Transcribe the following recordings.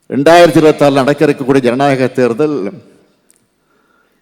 2026 நடக்க இருக்கக்கூடிய ஜனநாயக தேர்தல்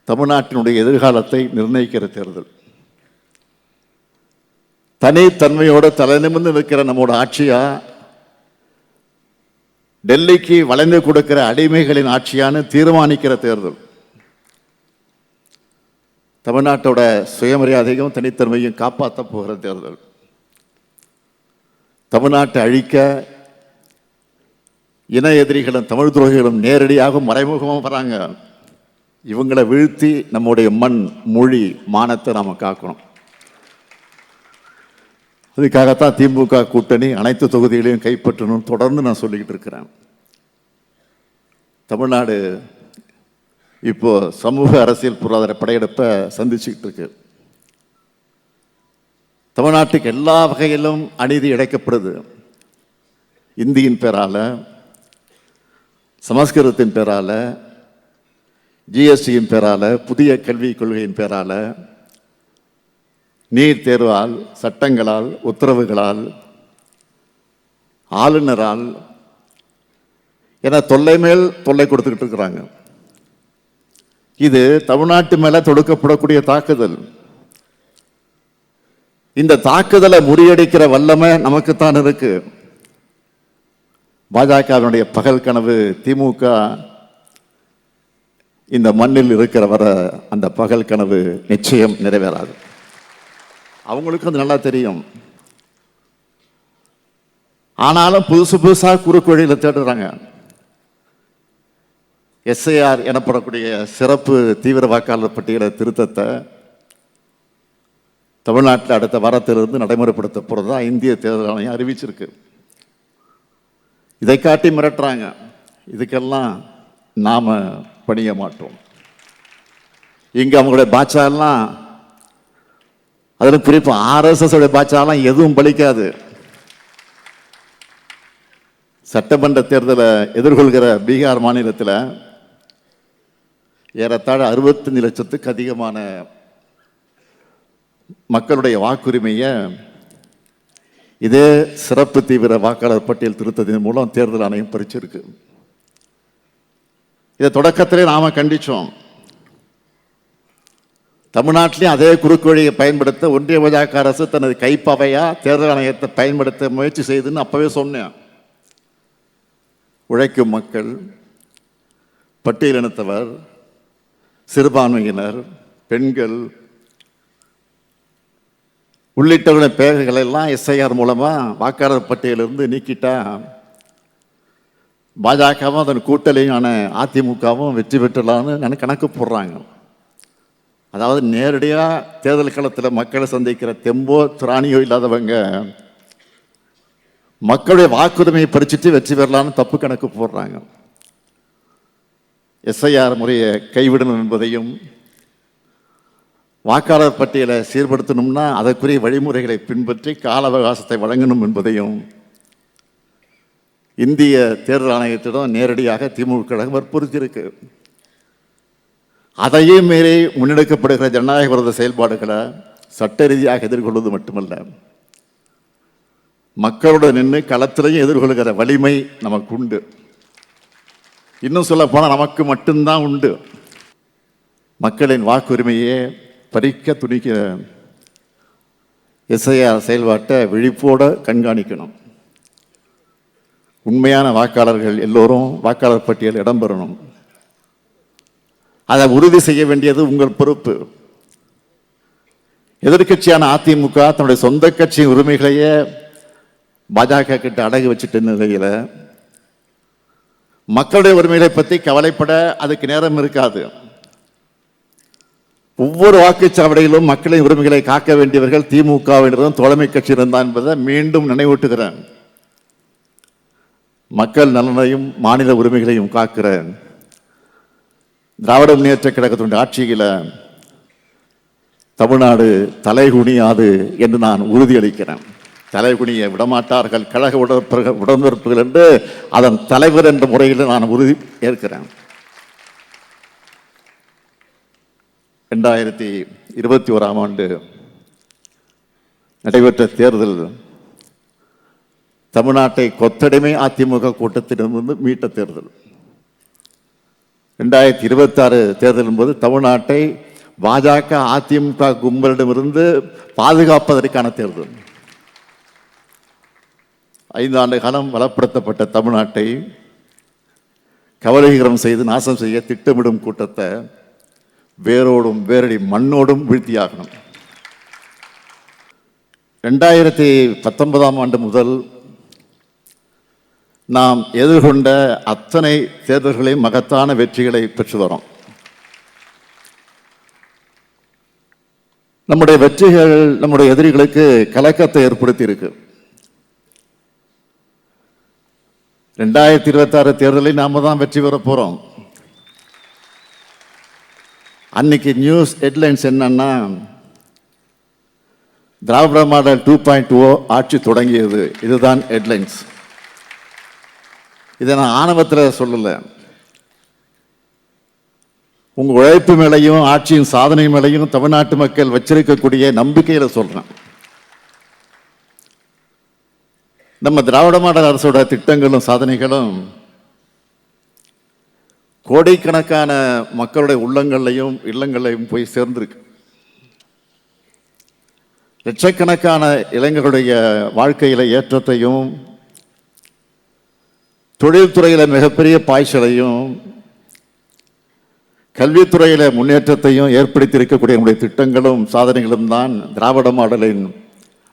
தமிழ்நாட்டினுடைய எதிர்காலத்தை நிர்ணயிக்கிற தேர்தல். தனித்தன்மையோட தலைநிமிர்ந்து நிற்கிற நம்மோட ஆட்சியா, டெல்லிக்கு வளைந்து கொடுக்கிற அடிமைகளின் ஆட்சியான்னு தீர்மானிக்கிற தேர்தல். தமிழ்நாட்டோட சுயமரியாதையும் தனித்தன்மையும் காப்பாற்ற போகிற தேர்தல். தமிழ்நாட்டை அழிக்க இன எதிரிகளும் தமிழ் துரோகிகளும் நேரடியாக மறைமுகமாக வராங்க. இவங்களை வீழ்த்தி நம்முடைய மண், மொழி, மானத்தை நாம காக்கணும். அதுக்காகத்தான் திமுக கூட்டணி அனைத்து தொகுதிகளையும் கைப்பற்றணும் தொடர்ந்து நான் சொல்லிக்கிட்டு இருக்கிறேன். தமிழ்நாடு இப்போ சமூக அரசியல் பொருளாதார படையெடுப்பை சந்திச்சுக்கிட்டு இருக்கு. தமிழ்நாட்டுக்கு எல்லா வகையிலும் அநீதி இழைக்கப்படுது. இந்தியின் பேரால, சமஸ்கிருதத்தின் பேரால, ஜிஎஸ்டியின் பேரால, புதிய கல்விக் கொள்கையின் பேரால, நீட் தேர்வால், சட்டங்களால், உத்தரவுகளால், ஆளுநரால் என தொல்லை மேல் தொல்லை கொடுத்துக்கிட்டு இருக்கிறாங்க. இது தமிழ்நாட்டு மேல தொடுக்கப்படக்கூடிய தாக்குதல். இந்த தாக்குதலை முறியடிக்கிற வல்லமை நமக்குத்தான் இருக்கு. பாஜகவினுடைய பகல் கனவு திமுக இந்த மண்ணில் இருக்கிற வர அந்த பகல் கனவு நிச்சயம் நிறைவேறாது. அவங்களுக்கும் அது நல்லா தெரியும். ஆனாலும் புதுசு புதுசா குறுக்கு வழியில் தேடுறாங்க. எஸ்ஐஆர் எனப்படக்கூடிய சிறப்பு தீவிர வாக்காளர் பட்டியலை திருத்தத்தை தமிழ்நாட்டில் அடுத்த வாரத்திலிருந்து நடைமுறைப்படுத்த போறதா இந்திய தேர்தல் ஆணையம் அறிவிச்சிருக்கு. இதை காட்டி மிரட்டுறாங்க. இதுக்கெல்லாம் நாம பணிய மாட்டோம். இங்க அவங்களுடைய பாட்சாலாம், அதில் குறிப்பா RSS உடைய பாட்சாலாம் எதுவும் பலிக்காது. சட்டமன்ற தேர்தலை எதிர்கொள்கிற பீகார் மாநிலத்தில் ஏறத்தாழ 65 லட்சத்துக்கு அதிகமான மக்களுடைய வாக்குரிமையை இதே சிறப்பு தீவிர வாக்காளர் பட்டியல் திருத்தத்தின் மூலம் தேர்தல் ஆணையம் பறிச்சிருக்கு. இதை தொடக்கத்திலே நாம கண்டிச்சோம். தமிழ்நாட்டிலையும் அதே குறுக்கு வழியை பயன்படுத்த ஒன்றிய பாஜக அரசு தனது கைப்பவையா தேர்தல் ஆணையத்தை பயன்படுத்த முயற்சி செய்துன்னு அப்பவே சொன்னேன். உழைக்கும் மக்கள், பட்டியலினத்தவர், சிறுபான்மையினர், பெண்கள் உள்ளிட்டவருடைய பெயர்களை எல்லாம் எஸ்ஐஆர் மூலமா வாக்காளர் பட்டியலிருந்து நீக்கிட்டா பாஜகவும் அதன் கூட்டணியான அதிமுகவும் வெற்றி பெற்றலான்னு கணக்கு போடுறாங்க. அதாவது நேரடியாக தேர்தல் களத்தில் மக்களை சந்திக்கிற தெம்போ திராணியோ இல்லாதவங்க மக்களுடைய வாக்குரிமையை பறிச்சுட்டு வெற்றி பெறலான்னு தப்பு கணக்கு போடுறாங்க. எஸ்ஐஆர் முறையை கைவிடணும் என்பதையும், வாக்காளர் பட்டியலை சீர்படுத்தணும்னா அதற்குரிய வழிமுறைகளை பின்பற்றி கால அவகாசத்தை வழங்கணும் என்பதையும் இந்திய தேர்தல் ஆணையத்திடம் நேரடியாக திமுக வற்புறுத்தியிருக்கு. அதையும் மீறி முன்னெடுக்கப்படுகிற ஜனநாயக விரோத செயல்பாடுகளை சட்ட ரீதியாக எதிர்கொள்வது மட்டுமல்ல, மக்களோட நின்று களத்திலையும் எதிர்கொள்கிற வலிமை நமக்கு உண்டு. இன்னும் சொல்ல போனால் நமக்கு மட்டும்தான் உண்டு. மக்களின் வாக்குரிமையே பறிக்க துணிக்கிற எஸ்ஐஆர் செயல்பாட்டை விழிப்போட கண்காணிக்கணும். உண்மையான வாக்காளர்கள் எல்லோரும் வாக்காளர் பட்டியல் இடம்பெறணும். அதை உறுதி செய்ய வேண்டியது உங்கள் பொறுப்பு. எதிர்கட்சியான அதிமுக தன்னுடைய சொந்த கட்சி உரிமைகளையே பாஜக கிட்ட அடகு வச்சுட்டு நிலையில மக்களுடைய உரிமைகளை பற்றி கவலைப்பட அதுக்கு நேரம் இருக்காது. ஒவ்வொரு வாக்குச்சாவடியிலும் மக்களின் உரிமைகளை காக்க வேண்டியவர்கள் திமுகவினரும் தோழமை கட்சியினர் தான் என்பதை மீண்டும் நினைவூட்டுகிறேன். மக்கள் நலனையும் மாநில உரிமைகளையும் காக்கிற திராவிட முன்னேற்ற கழகத்தினுடைய ஆட்சியில தமிழ்நாடு தலைகுனியாது என்று நான் உறுதியளிக்கிறேன். தலைகுனிய விடமாட்டார்கள் கழக உடன்பிறப்புகள் என்று அதன் தலைவர் என்ற முறையில் நான் உறுதி ஏற்கிறேன். 2021 நடைபெற்ற தேர்தல் தமிழ்நாட்டை கொத்தடிமை அதிமுக கூட்டத்திலிருந்து மீட்ட தேர்தல். 2026 தேர்தலின் போது தமிழ்நாட்டை பாஜக அதிமுக கும்பலிடமிருந்து பாதுகாப்பதற்கான தேர்தல். 5 ஆண்டு காலம் வளப்படுத்தப்பட்ட தமிழ்நாட்டை கவலீகரம் செய்து நாசம் செய்ய திட்டமிடும் கூட்டத்தை வேரோடும் வேரடி மண்ணோடும் வீழ்த்தியாகணும். 2019 ஆண்டு முதல் நாம் எதிர்கொண்ட அத்தனை தேர்தல்களையும் மகத்தான வெற்றிகளை பெற்று வரோம். நம்முடைய வெற்றிகள் நம்முடைய எதிரிகளுக்கு கலக்கத்தை ஏற்படுத்தி இருக்கு. 2026 தேர்தலில் நாம தான் வெற்றி பெற போறோம். அன்னைக்கு நியூஸ் ஹெட்லைன்ஸ் என்னன்னா, திராவிட மாடல் 2.0 ஆட்சி தொடங்கியது. இதுதான் ஹெட்லைன்ஸ். இதை நான் ஆணவத்தில் சொல்லல, உங்க உழைப்பு மேலையும் ஆட்சியின் சாதனை மேலையும் தமிழ்நாட்டு மக்கள் வச்சிருக்கக்கூடிய நம்பிக்கையில சொல்றேன். நம்ம திராவிட மாடல் அரசோட திட்டங்களும் சாதனைகளும் கோடிக்கணக்கான மக்களுடைய உள்ளங்களையும் இல்லங்களையும் போய் சேர்ந்திருக்கு. லட்சக்கணக்கான இளைஞர்களுடைய வாழ்க்கையில ஏற்றத்தையும் தொழில்துறையில மிகப்பெரிய பாய்ச்சலையும் கல்வித்துறையில முன்னேற்றத்தையும் ஏற்படுத்தி இருக்கக்கூடிய நம்முடைய திட்டங்களும் சாதனைகளும் தான் திராவிட மாடலின்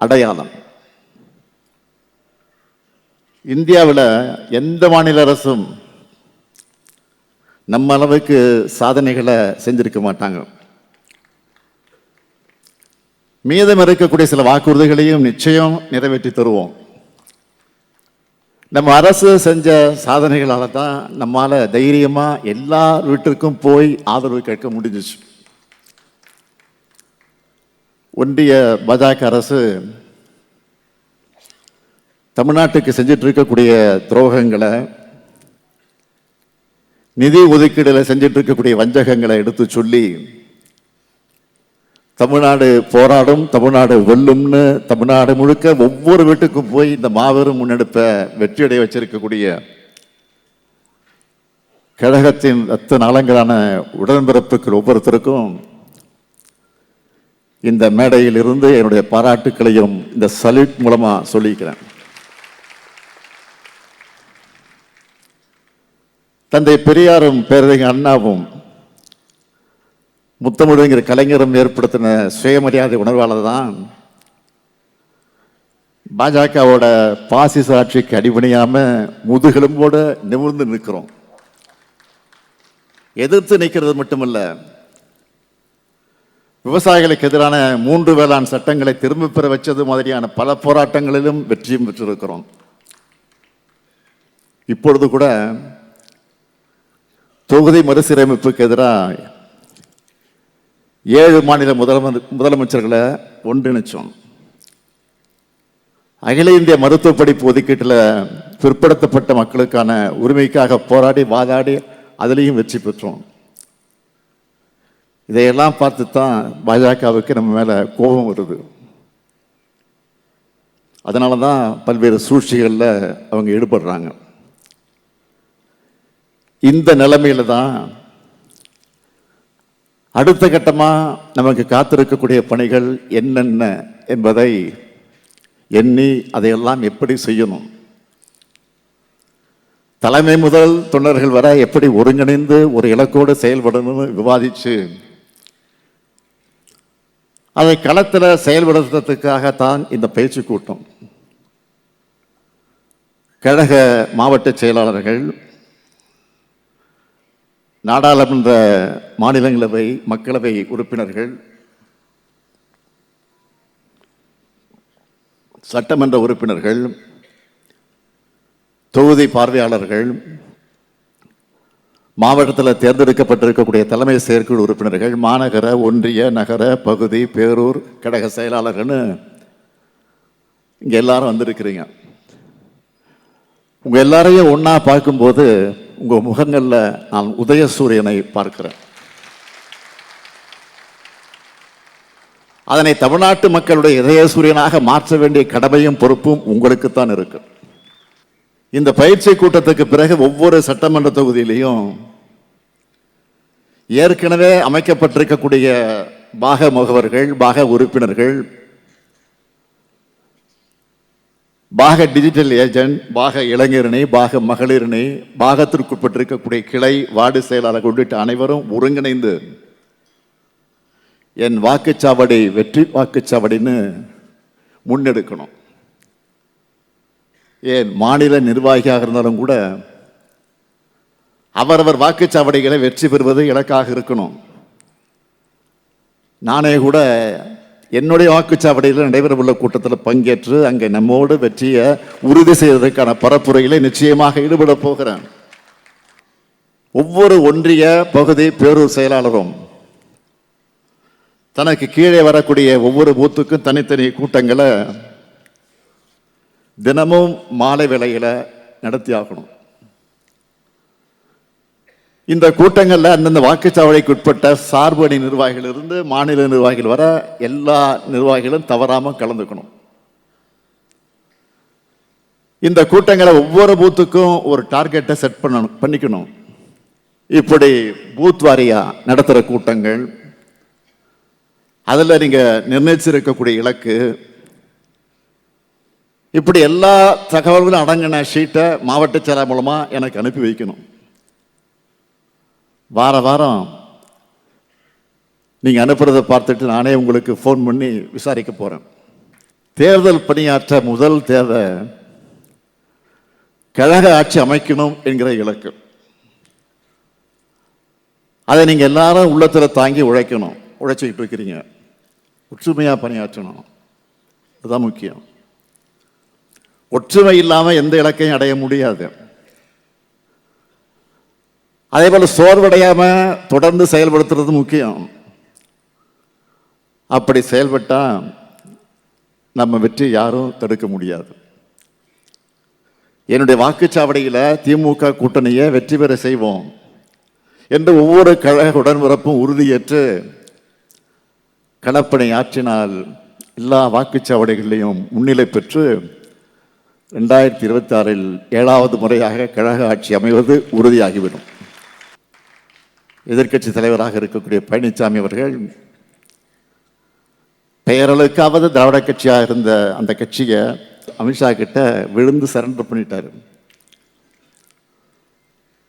அடையாளம். இந்தியாவில் எந்த மாநில அரசும் நம்ம அளவுக்கு சாதனைகளை செஞ்சிருக்க மாட்டாங்க. மீதம் இருக்கக்கூடிய சில வாக்குறுதிகளையும் நிச்சயம் நிறைவேற்றி தருவோம். நம்ம அரசு செஞ்ச சாதனைகளால தான் நம்மால தைரியமா எல்லா வீட்டிற்கும் போய் ஆதரவு கேட்க முடிஞ்சிச்சு. ஒன்றிய பாஜக அரசு தமிழ்நாட்டுக்கு செஞ்சிட்டு இருக்கக்கூடிய துரோகங்களை, நிதி ஒதுக்கீடுல செஞ்சிட்டு இருக்கக்கூடிய வஞ்சகங்களை எடுத்து சொல்லி தமிழ்நாடு போராடும், தமிழ்நாடு வெல்லும்னு தமிழ்நாடு முழுக்க ஒவ்வொரு வீட்டுக்கும் போய் இந்த மாபெரும் முன்னெடுப்பை வெற்றியடைய வச்சிருக்கக்கூடிய கழகத்தின் ரத்த நாளங்களான உடன்பிறப்புகள் ஒவ்வொருத்தருக்கும் இந்த மேடையில் இருந்து என்னுடைய பாராட்டுக்களையும் இந்த சல்யூட் மூலமா சொல்லிக்கிறேன். தந்தை பெரியாரும் பேரறிஞர் அண்ணாவும் முத்தமிழுங்கிற கலைஞரும் ஏற்படுத்தின சுயமரியாதை உணர்வால தான் பாஜகவோட பாசிச ஆட்சிக்கு அடிபணியாம முதுகெலும்போட நிமிர்ந்து நிற்கிறோம். எதிர்த்து நிற்கிறது மட்டுமல்ல, விவசாயிகளுக்கு எதிரான 3 வேளாண் சட்டங்களை திரும்ப பெற வச்சது மாதிரியான பல போராட்டங்களிலும் வெற்றியும் பெற்றிருக்கிறோம். இப்பொழுது கூட தொகுதி மறுசீரமைப்புக்கு எதிராக 7 மாநில முதலமைச்சர்களை ஒன்றிணைச்சோம். அகில இந்திய மருத்துவ படிப்பு ஒதுக்கீட்டில் பிற்படுத்தப்பட்ட மக்களுக்கான உரிமைக்காக போராடி வாதாடி அதிலையும் வெற்றி பெற்றோம். இதையெல்லாம் பார்த்து தான் பாஜகவுக்கு நம்ம மேல கோபம் வருது. அதனால தான் பல்வேறு சூழ்ச்சிகளில் அவங்க ஈடுபடுறாங்க. இந்த நிலைமையில தான் அடுத்த கட்டமா நமக்கு காத்திருக்கக்கூடிய பணிகள் என்னென்ன என்பதை எண்ணி அதையெல்லாம் எப்படி செய்யணும், தலைமை முதல் தொண்டர்கள் வரை எப்படி ஒருங்கிணைந்து ஒரு இலக்கோடு செயல்படணும்னு விவாதிச்சு அதை களத்தில் செயல்படுத்துறதுக்காகத்தான் இந்த பயிற்சி கூட்டம். கழக மாவட்ட செயலாளர்கள், நாடாளுமன்ற மாநிலங்களவை மக்களவை உறுப்பினர்கள், சட்டமன்ற உறுப்பினர்கள், தொகுதி பார்வையாளர்கள், மாவட்டத்தில் தேர்ந்தெடுக்கப்பட்டிருக்கக்கூடிய தலைமை செயற்குழு உறுப்பினர்கள், மாநகர ஒன்றிய நகர பகுதி பேரூர் கழக செயலாளர்கள்னு இங்கே எல்லாரும் வந்திருக்கிறீங்க. உங்க எல்லாரையும் ஒன்னா பார்க்கும்போது உங்க முகங்கள்ல நான் உதயசூரியனை பார்க்கிறேன். அதனை தமிழ்நாட்டு மக்களுடைய இதயசூரியனாக மாற்ற வேண்டிய கடமையும் பொறுப்பும் உங்களுக்குத்தான் இருக்கு. இந்த பயிற்சி கூட்டத்துக்கு பிறகு ஒவ்வொரு சட்டமன்ற தொகுதியிலையும் ஏற்கனவே அமைக்கப்பட்டிருக்கக்கூடிய பாக முகவர்கள், பாக உறுப்பினர்கள், பாக டிஜிட்டல் ஏஜென்ட், பாக இளைஞரணி, பாக மகளிரணி, பாகத்திற்குட்பட்டிருக்கக்கூடிய கிளை, வார்டு செயலாளர் உள்ளிட்ட அனைவரும் ஒருங்கிணைந்து என் வாக்குச்சாவடி வெற்றி வாக்குச்சாவடின்னு முன்னெடுக்கணும். ஏன் மாநில நிர்வாகியாக இருந்தாலும் கூட அவரவர் வாக்குச்சாவடிகளை வெற்றி பெறுவது இலக்காக இருக்கணும். நானே கூட என்னுடைய வாக்குச்சாவடியில் நடைபெறவுள்ள கூட்டத்தில் பங்கேற்று அங்கே நம்மோடு வெற்றியை உறுதி செய்வதற்கான பரப்புரைகளை நிச்சயமாக ஈடுபட போகிறேன். ஒவ்வொரு ஒன்றிய பகுதி பேரூர் செயலாளரும் தனக்கு கீழே வரக்கூடிய ஒவ்வொரு பூத்துக்கும் தனித்தனி கூட்டங்களை தினமும் மாலை வேளையில நடத்தி ஆகணும். இந்த கூட்டங்களில் அந்தந்த வாக்குச்சாவடிக்கு உட்பட்ட சார்பு அணி நிர்வாகிகள் இருந்து மாநில நிர்வாகிகள் வர எல்லா நிர்வாகிகளும் தவறாமல் கலந்துக்கணும். இந்த கூட்டங்களை ஒவ்வொரு பூத்துக்கும் ஒரு டார்கெட்டை செட் பண்ணிக்கணும். இப்படி பூத் வாரியா நடத்துகிற கூட்டங்கள், அதில் நீங்கள் நிர்ணயிச்சிருக்கக்கூடிய இலக்கு, இப்படி எல்லா தகவல்களும் அடங்கின ஷீட்டை மாவட்ட செயலர் மூலமாக எனக்கு அனுப்பி வைக்கணும். வார வாரம் நீங்கள் அனுப்புறதை பார்த்துட்டு நானே உங்களுக்கு ஃபோன் பண்ணி விசாரிக்க போகிறேன். தேர்தல் பணியாற்ற முதல் தேவை கழக ஆட்சி அமைக்கணும் என்கிற இலக்கு. அதை நீங்கள் எல்லாரும் உள்ளத்தில் தாங்கி உழைக்கணும். உழைச்சிக்கிட்டு இருக்கிறீங்க. ஒற்றுமையாக பணியாற்றணும். அதுதான் முக்கியம். ஒற்றுமை இல்லாமல் எந்த இலக்கையும் அடைய முடியாது. அதே போல சோர்வடையாமல் தொடர்ந்து செயல்படுத்துறது முக்கியம். அப்படி செயல்பட்டால் நம்ம வெற்றி யாரும் தடுக்க முடியாது. என்னுடைய வாக்குச்சாவடியில் திமுக கூட்டணியை வெற்றி பெற செய்வோம் என்று ஒவ்வொரு கழக உடன்பிறப்பும் உறுதியேற்று களப்பணி ஆற்றினால் எல்லா வாக்குச்சாவடிகளிலையும் முன்னிலை பெற்று 2026 7வது முறையாக கழக ஆட்சி அமைவது உறுதியாகிவிடும். எதிர்க்கட்சி தலைவராக இருக்கக்கூடிய பழனிசாமி அவர்கள் பெயரளவுக்காவது திராவிட கட்சியாக இருந்த அந்த கட்சியை அமித்ஷா கிட்ட விழுந்து சரண்டர் பண்ணிட்டார்.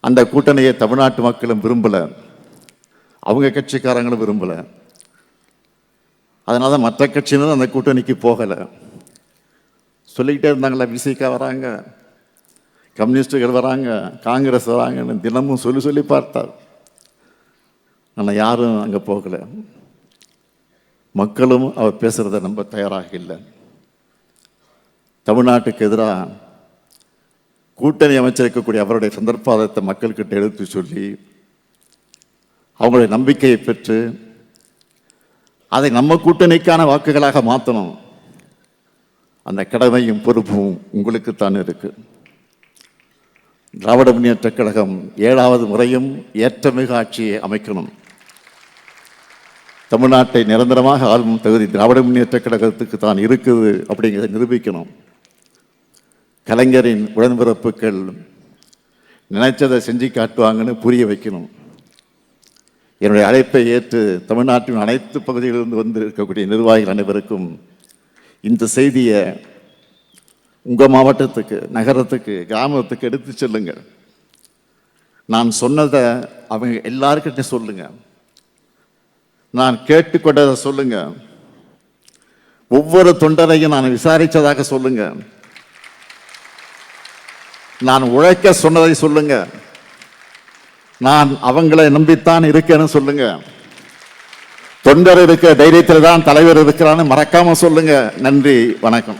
அந்த கூட்டணியை தமிழ்நாட்டு மக்களும் விரும்பலை, அவங்க கட்சிக்காரங்களும் விரும்பலை. அதனால மற்ற கட்சியினரும் அந்த கூட்டணிக்கு போகலை. சொல்லிக்கிட்டே இருந்தாங்களா, விசிகா வராங்க, கம்யூனிஸ்டுகள் வராங்க, காங்கிரஸ் வராங்கன்னு தினமும் சொல்லி பார்த்தார். ஆனால் யாரும் அங்கே போகலை. மக்களும் அவர் பேசுகிறத நம்ப தயாராக இல்லை. தமிழ்நாட்டுக்கு எதிராக கூட்டணி அமைச்சிருக்கக்கூடிய அவருடைய சந்தர்ப்பாதத்தை மக்கள்கிட்ட எடுத்து சொல்லி அவங்களுடைய நம்பிக்கையை பெற்று அதை நம்ம கூட்டணிக்கான வாக்குகளாக மாற்றணும். அந்த கடமையும் பொறுப்பும் உங்களுக்குத்தான் இருக்கு. திராவிட முன்னேற்ற கழகம் 7வது முறையும் ஏற்றமிகு ஆட்சியை அமைக்கணும். தமிழ்நாட்டை நிரந்தரமாக ஆளும் தகுதி திராவிட முன்னேற்ற கழகத்துக்கு தான் இருக்குது அப்படிங்கிறத நிரூபிக்கணும். கலைஞரின் உடன்பிறப்புகள் நினைச்சதை செஞ்சு காட்டுவாங்கன்னு புரிய வைக்கணும். என்னுடைய அழைப்பை ஏற்று தமிழ்நாட்டின் அனைத்து பகுதிகளிலிருந்து வந்து இருக்கக்கூடிய நிர்வாகிகள் அனைவருக்கும் இந்த செய்தியை உங்கள் மாவட்டத்துக்கு, நகரத்துக்கு, கிராமத்துக்கு எடுத்து செல்லுங்க. நான் சொன்னதை அவங்க எல்லாருக்கிட்ட சொல்லுங்க. நான் கேட்டுக்கொண்டதை சொல்லுங்க. ஒவ்வொரு தொண்டரையும் நான் விசாரித்ததாக சொல்லுங்க. நான் உழைக்க சொன்னதை சொல்லுங்க. நான் அவங்களை நம்பித்தான் இருக்கேன்னு சொல்லுங்க. தொண்டர் இருக்க தைரியத்தில் தான் தலைவர் இருக்கிறான்னு மறக்காம சொல்லுங்க. நன்றி, வணக்கம்.